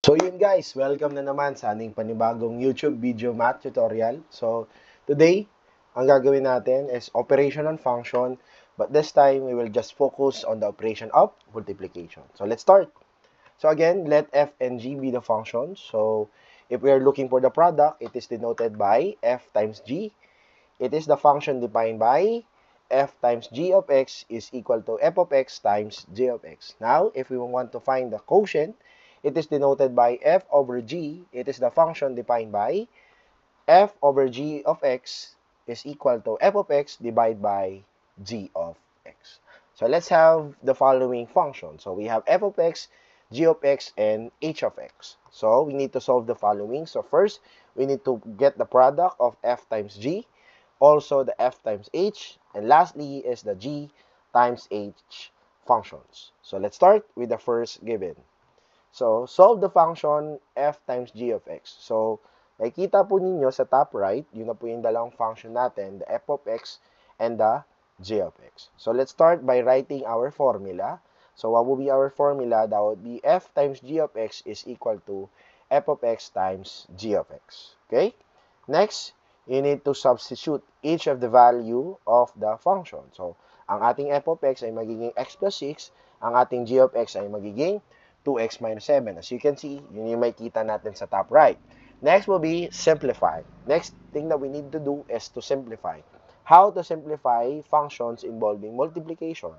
So yun guys, welcome na naman sa ating panibagong YouTube video math tutorial. So today, ang gagawin natin is operation and function, but this time we will just focus on the operation of multiplication. So let's start. So again, let f and g be the functions. So if we are looking for the product, it is denoted by f times g. It is the function defined by f times g of x is equal to f of x times g of x. Now, if we want to find the quotient, it is denoted by f over g. It is the function defined by f over g of x is equal to f of x divided by g of x. So let's have the following function. So we have f of x, g of x, and h of x. So we need to solve the following. So first, we need to get the product of f times g, also the f times h, and lastly is the g times h functions. So let's start with the first given. So, solve the function f times g of x. So, nakikita po ninyo sa top right, yun na po yung dalawang function natin, the f of x and the g of x. So, let's start by writing our formula. So, what will be our formula? That would be f times g of x is equal to f of x times g of x. Okay? Next, you need to substitute each of the value of the function. So, ang ating f of x ay magiging x plus 6, ang ating g of x ay magiging 2x minus 7. As you can see, yun yung may kita natin sa top right. Next will be simplify. Next thing that we need to do is to simplify. How to simplify functions involving multiplication.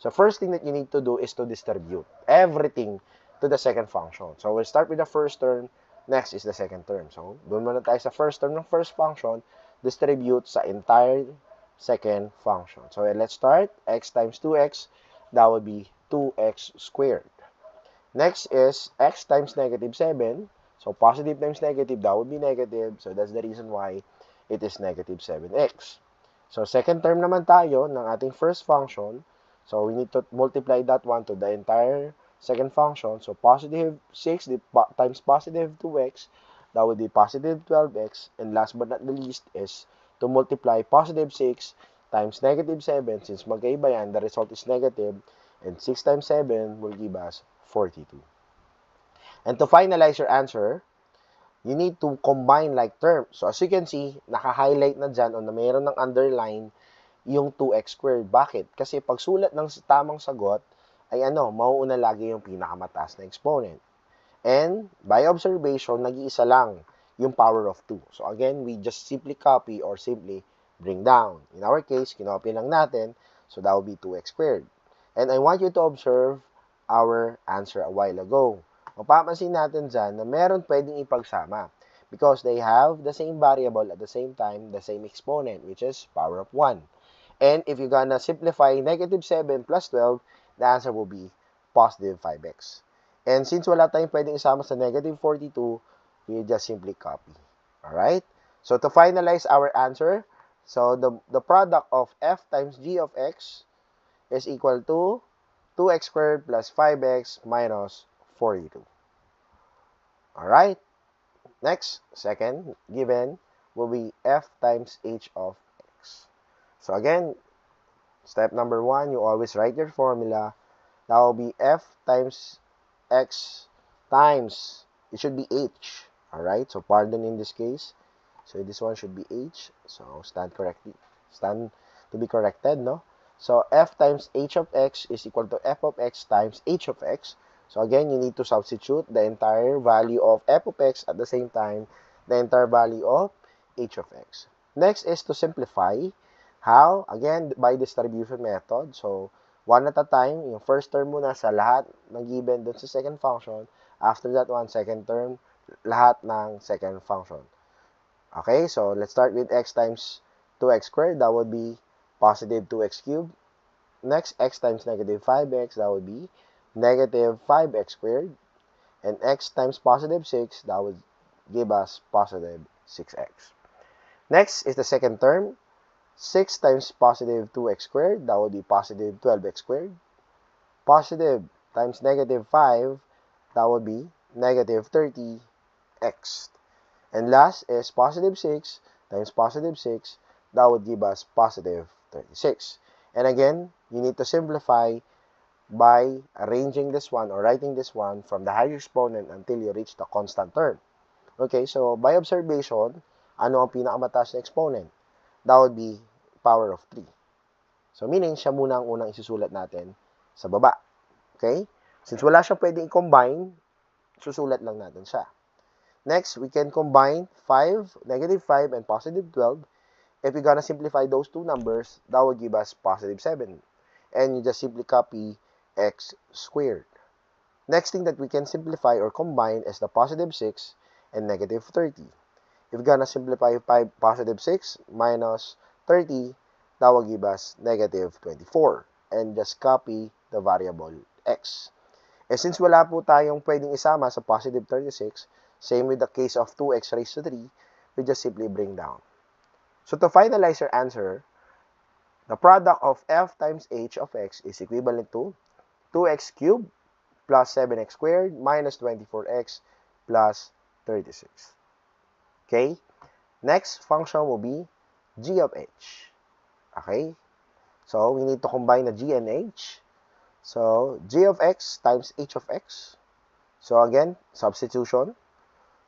So first thing that you need to do is to distribute everything to the second function. So we'll start with the first term. Next is the second term. So doon muna tayo sa first term ng first function. Distribute sa entire second function. So let's start. X times 2x. That would be 2x squared. Next is x times negative 7. So, positive times negative, that would be negative. So, that's the reason why it is negative 7x. So, second term naman tayo ng ating first function. So, we need to multiply that one to the entire second function. So, positive 6 times positive 2x, that would be positive 12x. And last but not the least is to multiply positive 6 times negative 7. Since magkaiba yan, the result is negative. And 6 times 7 will give us 42. And to finalize your answer, you need to combine like terms. So as you can see, naka-highlight na dyan o na mayroon ng underline yung 2x squared. Bakit? Kasi pag sulat ng tamang sagot, ay mauuna lagi yung pinakamataas na exponent. And by observation, nag-iisa lang yung power of 2. So again, we just simply copy or simply bring down. In our case, kinopy lang natin. So that will be 2x squared. And I want you to observe our answer a while ago. Mapapansin natin dyan na meron pwedeng ipagsama because they have the same variable at the same time, the same exponent, which is power of 1. And if you're gonna simplify negative 7 plus 12, the answer will be positive 5x. And since wala tayong pwedeng isama sa negative 42, we just simply copy. Alright? So to finalize our answer, so the product of f times g of x is equal to 2x squared plus 5x minus 42. Alright? Next, second given will be f times h of x. So again, step number 1, you always write your formula. That will be f times x times, it should be h. Alright, so pardon in this case. So this one should be h. So stand to be corrected, no? So f times h of x is equal to f of x times h of x. So again, you need to substitute the entire value of f of x at the same time, the entire value of h of x. Next is to simplify. How? Again, by distribution method. So, one at a time, yung first term muna sa lahat ng given dun sa second function. After that one, second term, lahat ng second function. Okay, so let's start with x times 2x squared. That would be positive 2x cubed. Next, x times negative 5x. That would be negative 5x squared. And x times positive 6. That would give us positive 6x. Next is the second term. 6 times positive 2x squared, that would be positive 12x squared. Positive times negative 5, that would be negative 30x. And last is positive 6 times positive 6, that would give us positive 36. And again, you need to simplify by arranging this one or writing this one from the higher exponent until you reach the constant term. Okay, so by observation, ano ang pinakamataas na exponent? That would be power of 3. So meaning, siya muna ang unang isusulat natin sa baba. Okay? Since wala siya pwedeng i-combine, susulat lang natin siya. Next, we can combine negative 5 and positive 12. If we're gonna simplify those two numbers, that will give us positive 7. And you just simply copy x squared. Next thing that we can simplify or combine is the positive 6 and negative 30. If we're gonna simplify positive 6 minus 30, that will give us negative 24. And just copy the variable x. And since wala po tayong pwedeng isama sa positive 36, same with the case of 2x raised to 3, we just simply bring down. So to finalize your answer, the product of f times h of x is equivalent to 2x cubed plus 7x squared minus 24x plus 36. Okay? Next function will be g of h. Okay? So, we need to combine the g and h. So, g of x times h of x. So, again, substitution.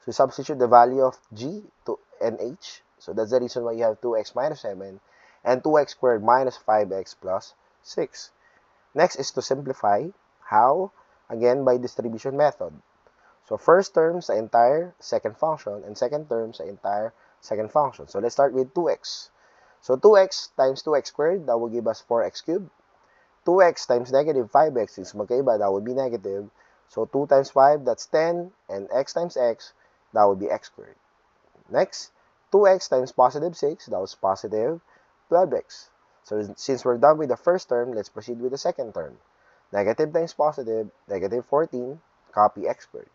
So, substitute the value of g to and h. So, that's the reason why you have 2x minus 7 and 2x squared minus 5x plus 6. Next is to simplify. How? Again, by distribution method. So, first term sa entire second function and second term sa entire second function. So, let's start with 2x. So, 2x times 2x squared, that will give us 4x cubed. 2x times negative 5x, since magkaiba, that would be negative. So, 2 times 5, that's 10. And x times x, that would be x squared. Next, 2x times positive 6, that was positive 12x. So, since we're done with the first term, let's proceed with the second term. Negative times positive, negative 14, copy x squared.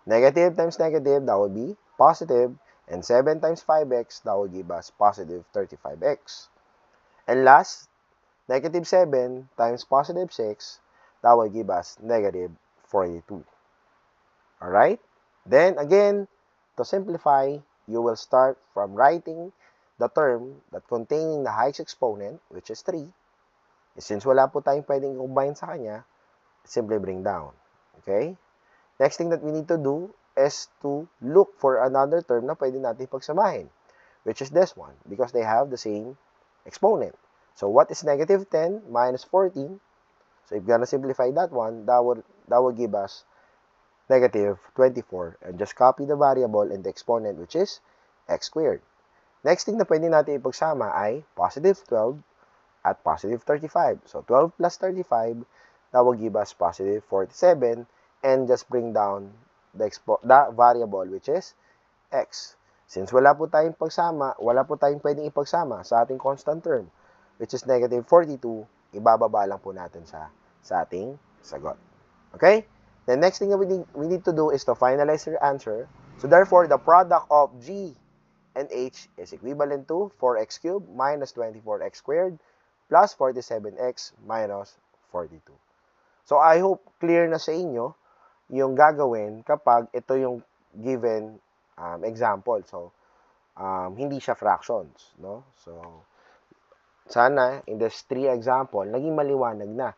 Negative times negative, that would be positive. And 7 times 5x, that will give us positive 35x. And last, negative 7 times positive 6, that will give us negative 42. Alright? Then, again, to simplify, you will start from writing the term that containing the highest exponent, which is 3. Since wala po tayong pwedeng combine sa kanya, simply bring down. Okay? Next thing that we need to do is to look for another term na pwede natin pagsamahin, which is this one, because they have the same exponent. So, what is negative 10 minus 14? So, if you're gonna simplify that one, that will give us negative 24. And just copy the variable and the exponent, which is x squared. Next thing na pwede natin ipagsama ay positive 12 at positive 35. So, 12 plus 35, that will give us positive 47. And just bring down the variable, which is x. Since wala po tayong pagsama, wala po tayong pwedeng ipagsama sa ating constant term, which is negative 42, ibababa lang po natin sa ating sagot. Okay? The next thing that we need to do is to finalize your answer. So, therefore, the product of g and h is equivalent to 4x cubed minus 24x squared plus 47x minus 42. So, I hope clear na sa inyo yung gagawin kapag ito yung given example. So, hindi siya fractions, no? So, sana in this 3 example, naging maliwanag na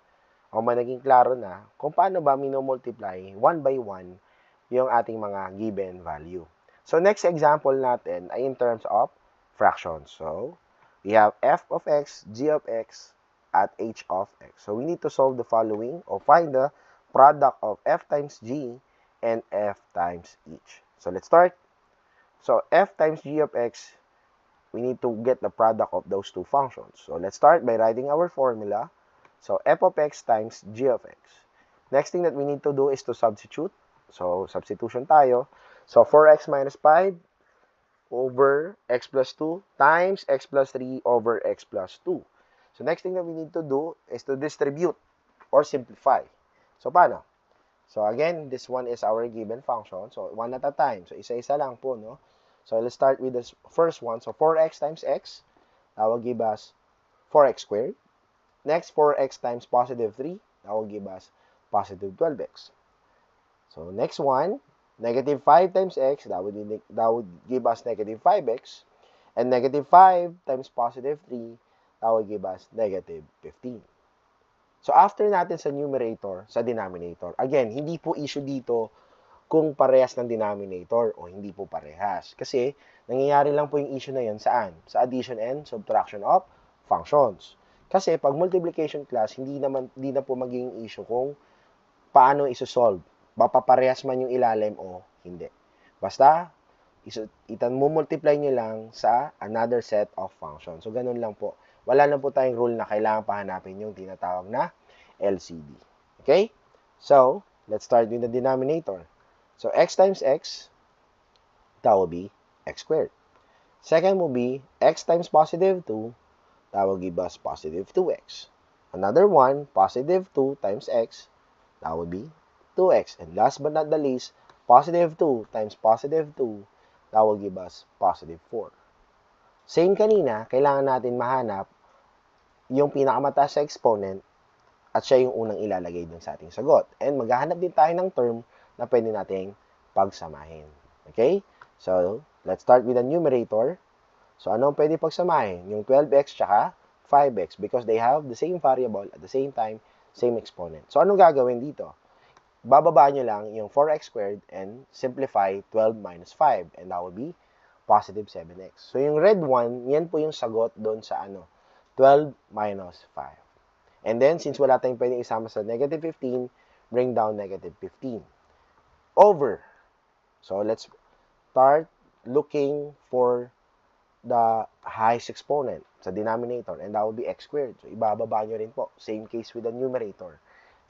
o naging klaro na kung paano ba minomultiply 1 by 1 yung ating mga given value. So, next example natin ay in terms of fractions. So, we have f of x, g of x, at h of x. So, we need to solve the following or find the product of f times g and f times h. So, let's start. So, f times g of x, we need to get the product of those two functions. So, let's start by writing our formula. So, f of x times g of x. Next thing that we need to do is to substitute. So, substitution tayo. So, 4x minus 5 over x plus 2 times x plus 3 over x plus 2. So, next thing that we need to do is to distribute or simplify. So, paano? So, again, this one is our given function. So, one at a time. So, isa-isa lang po, no? So, let's start with this first one. So, 4x times x, that will give us 4x squared. Next, 4x times positive 3, that will give us positive 12x. So, next one, negative 5 times x, that would give us negative 5x. And negative 5 times positive 3, that will give us negative 15. So, after natin sa numerator, sa denominator, again, hindi po issue dito kung parehas ng denominator o hindi po parehas. Kasi, nangyayari lang po yung issue na yun saan? Sa addition and subtraction of functions. Kasi, pag multiplication class, hindi na po magiging issue kung paano isosolve. Mapaparehas man yung ilalim o hindi. Basta, multiply nyo lang sa another set of functions. So, ganun lang po. Wala na po tayong rule na kailangan pahanapin yung tinatawag na LCD. Okay? So, let's start with the denominator. So, x times x, that will be x squared. Second will be x times positive 2, that will give us positive 2x. Another one, positive 2 times x, that will be 2x. And last but not the least, positive 2 times positive 2, that will give us positive 4. Same kanina, kailangan natin mahanap yung pinakamataas sa exponent at siya yung unang ilalagay dun sa ating sagot. And maghahanap din tayo ng term na pwede nating pagsamahin. Okay? So, let's start with the numerator. So, ano ang pwede pagsamahin? Yung 12x tsaka 5x because they have the same variable at the same time, same exponent. So, anong gagawin dito? Bababa nyo lang yung 4x squared and simplify 12 minus 5 and that will be positive 7x. So, yung red one, yan po yung sagot doon sa 12 minus 5. And then, since wala tayong pwedeng isama sa negative 15, bring down negative 15. Over. So, let's start looking for the highest exponent sa denominator and that will be x squared. So, ibababa nyo rin po. Same case with the numerator.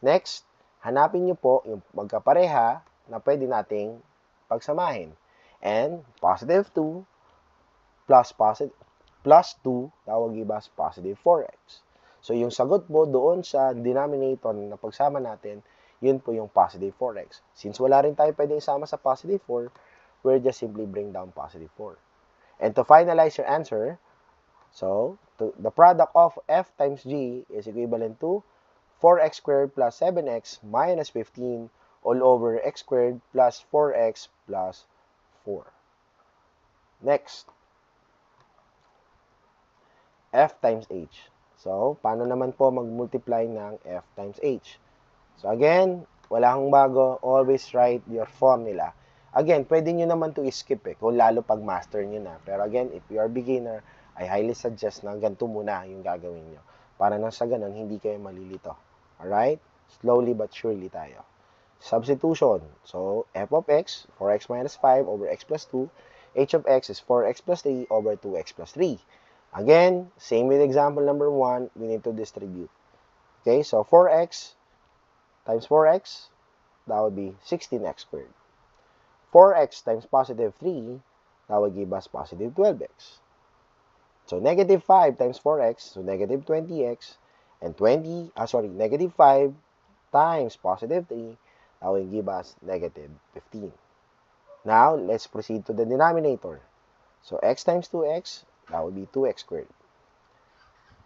Next, hanapin nyo po yung magkapareha na pwede nating pagsamahin. And positive 2 plus 2, that will give us positive 4x. So, yung sagot po doon sa denominator na pagsama natin, yun po yung positive 4x. Since wala rin tayo pwedeng isama sa positive 4, we'll just simply bring down positive 4. And to finalize your answer, so, the product of f times g is equivalent to 4x squared plus 7x minus 15 all over x squared plus 4x plus 4. Next, f times h. So, paano naman po mag-multiply ng f times h? So, again, wala kang bago. Always write your formula. Again, pwede nyo naman to skip kung lalo pag master nyo na. Pero again, if you are beginner, I highly suggest na ganito muna yung gagawin nyo. Para nang sa ganun, hindi kayo malilito. Alright? Slowly but surely tayo. Substitution. So, f of x, 4x minus 5 over x plus 2. H of x is 4x plus 3 over 2x plus 3. Again, same with example number 1, we need to distribute. Okay, so 4x times 4x, that would be 16x squared. 4x times positive 3, that would give us positive 12x. So, negative 5 times 4x, so negative 20x. And negative 5 times positive 3, that will give us negative 15. Now, let's proceed to the denominator. So, x times 2x, that would be 2x squared.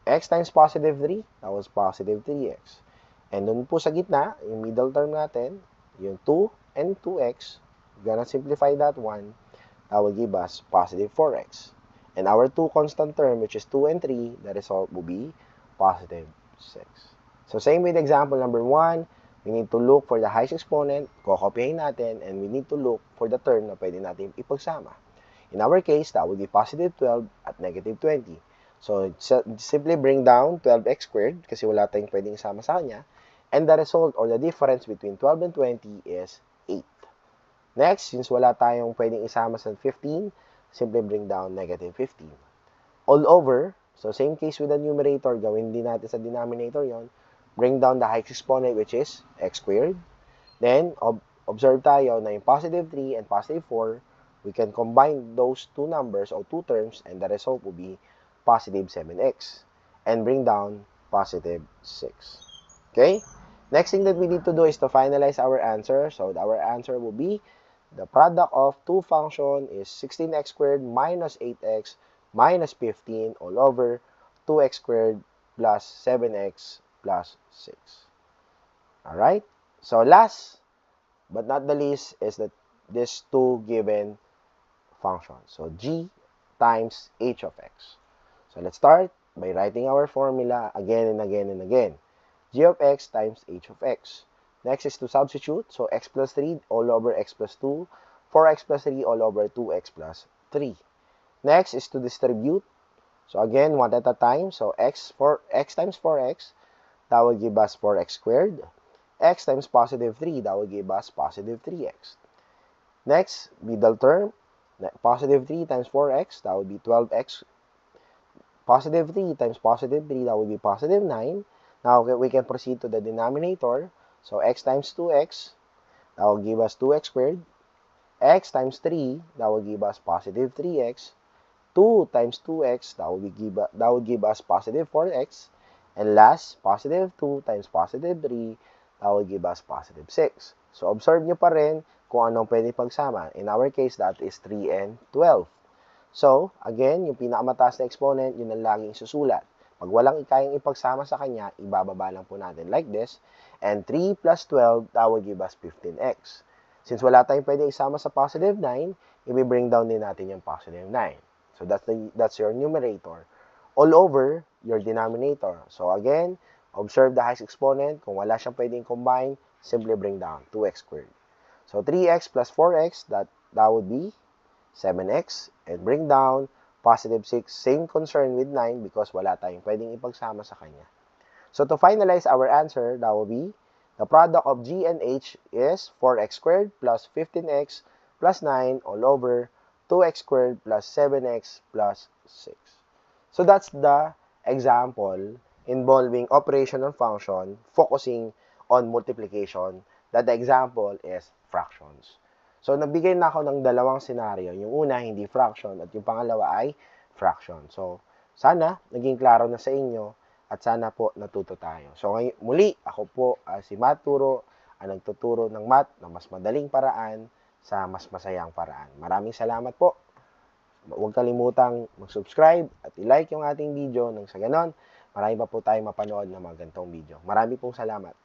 X times positive 3, that was positive 3x. And dun po sa gitna, yung middle term natin, yung 2 and 2x, we're gonna simplify that one, that will give us positive 4x. And our two constant term, which is 2 and 3, the result will be positive 6. So, same with example number 1, we need to look for the highest exponent, kokopyahin natin, and we need to look for the term na pwede natin ipagsama. In our case, that would be positive 12 at negative 20. So, simply bring down 12x squared kasi wala tayong pwedeng isama sa kanya. And the result or the difference between 12 and 20 is 8. Next, since wala tayong pwedeng isama sa 15, simply bring down negative 15. All over, so same case with the numerator, gawin din natin sa denominator yon. Bring down the highest exponent which is x squared. Then, observe tayo na yung positive 3 and positive 4, we can combine those two numbers or two terms and the result will be positive 7x. And bring down positive 6. Okay? Next thing that we need to do is to finalize our answer. So, our answer will be the product of two functions is 16x squared minus 8x minus 15 all over 2x squared plus 7x plus 6. Alright? So, last but not the least is that these two given functions. So, g times h of x. So, let's start by writing our formula again and again and again. g of x times h of x. Next is to substitute. So x plus 3 all over x plus 2. 4x plus 3 all over 2x plus 3. Next is to distribute. So again, one at a time. So x times 4x, that will give us 4x squared. X times positive 3, that will give us positive 3x. Next, middle term, positive 3 times 4x, that will be 12x. Positive 3 times positive 3, that will be positive 9. Now, we can proceed to the denominator. So, x times 2x, that will give us 2x squared. X times 3, that will give us positive 3x. 2 times 2x, that will give us positive 4x. And last, positive 2 times positive 3, that will give us positive 6. So, observe nyo pa rin kung anong pwede pagsama. In our case, that is 3 and 12. So, again, yung pinakamataas na exponent, yun ang laging susulat. Pag walang kayang ipagsama sa kanya, ibababa lang po natin like this. And 3 plus 12, that will give us 15x. Since wala tayong pwede isama sa positive 9, i-bring down din natin yung positive 9. So, that's your numerator. All over your denominator. So, again, observe the highest exponent. Kung wala siyang pwedeng combine, simply bring down 2x squared. So, 3x plus 4x, that would be 7x. And bring down positive 6. Same concern with 9 because wala tayong pwedeng ipagsama sa kanya. So, to finalize our answer, that will be the product of g and h is 4x squared plus 15x plus 9 all over 2x squared plus 7x plus 6. So, that's the example involving operation on function focusing on multiplication, that the example is fractions. So, nagbigay na ako ng dalawang scenario. Yung una, hindi fraction, at yung pangalawa ay fraction. So, sana naging klaro na sa inyo at sana po natuto tayo. So, muli, ako po si Matt Turo, ang nagtuturo ng math na mas madaling paraan sa mas masayang paraan. Maraming salamat po. Huwag kalimutang mag-subscribe at i-like yung ating video nang sa ganon, marami pa po tayong mapanood ng mga ganitong video. Marami pong salamat.